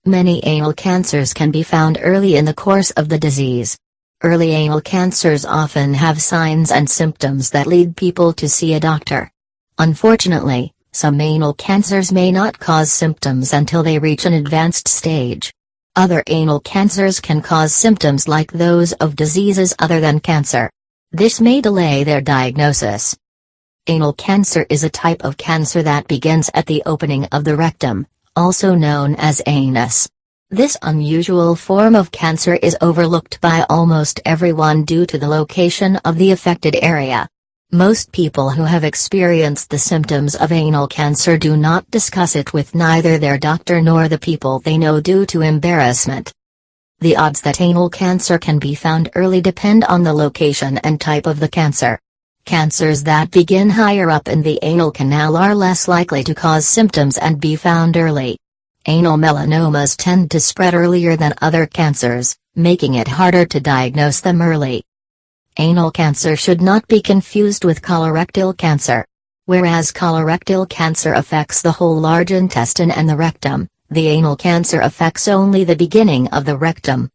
Many anal cancers can be found early in the course of the disease. Early anal cancers often have signs and symptoms that lead people to see a doctor. Unfortunately, some anal cancers may not cause symptoms until they reach an advanced stage. Other anal cancers can cause symptoms like those of diseases other than cancer. This may delay their diagnosis. Anal cancer is a type of cancer that begins at the opening of the rectum, also known as anus. This unusual form of cancer is overlooked by almost everyone due to the location of the affected area. Most people who have experienced the symptoms of anal cancer do not discuss it with neither their doctor nor the people they know due to embarrassment. The odds that anal cancer can be found early depend on the location and type of the cancer. Cancers that begin higher up in the anal canal are less likely to cause symptoms and be found early. Anal melanomas tend to spread earlier than other cancers, making it harder to diagnose them early. Anal cancer should not be confused with colorectal cancer. Whereas colorectal cancer affects the whole large intestine and the rectum, the anal cancer affects only the beginning of the rectum.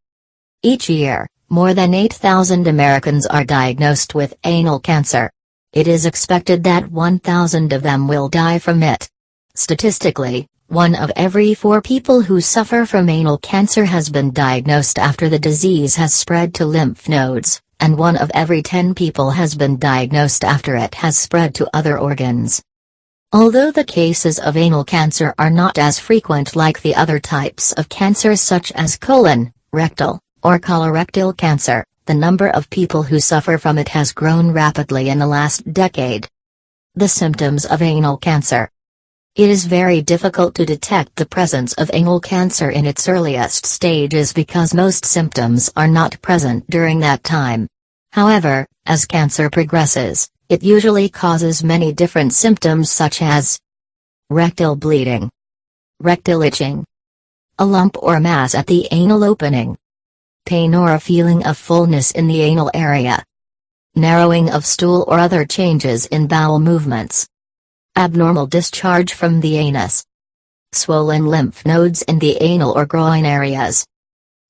Each year, more than 8,000 Americans are diagnosed with anal cancer. It is expected that 1,000 of them will die from it. Statistically, 1 of every 4 people who suffer from anal cancer has been diagnosed after the disease has spread to lymph nodes, and 1 of every 10 people has been diagnosed after it has spread to other organs. Although the cases of anal cancer are not as frequent like the other types of cancer such as colon, rectal, or colorectal cancer, the number of people who suffer from it has grown rapidly in the last decade. The symptoms of anal cancer. It is very difficult to detect the presence of anal cancer in its earliest stages because most symptoms are not present during that time. However, as cancer progresses, it usually causes many different symptoms such as rectal bleeding, rectal itching, a lump or mass at the anal opening, pain or a feeling of fullness in the anal area, narrowing of stool or other changes in bowel movements, abnormal discharge from the anus, swollen lymph nodes in the anal or groin areas.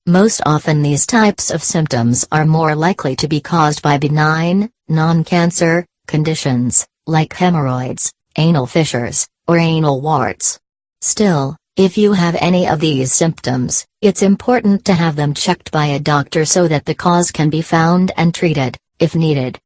Most often these types of symptoms are more likely to be caused by benign, non-cancer, conditions, like hemorrhoids, anal fissures, or anal warts. Still, if you have any of these symptoms, it's important to have them checked by a doctor so that the cause can be found and treated, if needed.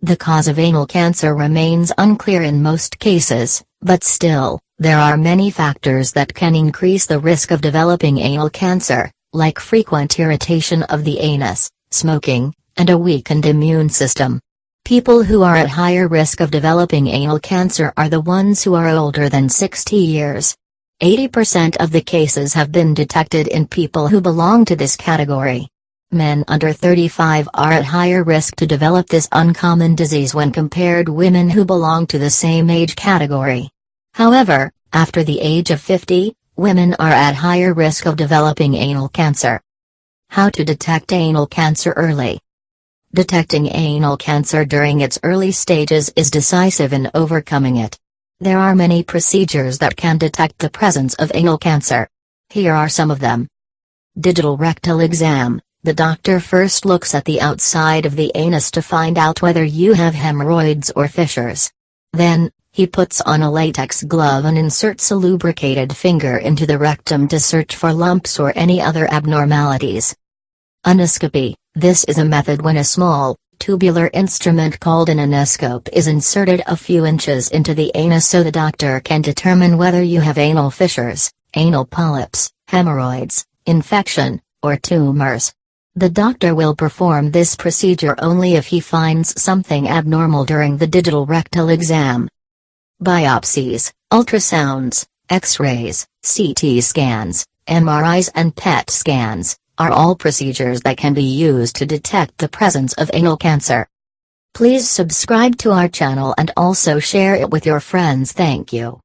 The cause of anal cancer remains unclear in most cases, but still, there are many factors that can increase the risk of developing anal cancer, like frequent irritation of the anus, smoking, and a weakened immune system. People who are at higher risk of developing anal cancer are the ones who are older than 60 years. 80% of the cases have been detected in people who belong to this category. Men under 35 are at higher risk to develop this uncommon disease when compared to women who belong to the same age category. However, after the age of 50, women are at higher risk of developing anal cancer. How to detect anal cancer early? Detecting anal cancer during its early stages is decisive in overcoming it. There are many procedures that can detect the presence of anal cancer. Here are some of them. Digital rectal exam. The doctor first looks at the outside of the anus to find out whether you have hemorrhoids or fissures. Then, he puts on a latex glove and inserts a lubricated finger into the rectum to search for lumps or any other abnormalities. Anoscopy. This is a method when a small, tubular instrument called an anoscope is inserted a few inches into the anus so the doctor can determine whether you have anal fissures, anal polyps, hemorrhoids, infection, or tumors. The doctor will perform this procedure only if he finds something abnormal during the digital rectal exam. Biopsies, ultrasounds, X-rays, CT scans, MRIs and PET scans are all procedures that can be used to detect the presence of anal cancer. Please subscribe to our channel and also share it with your friends. Thank you.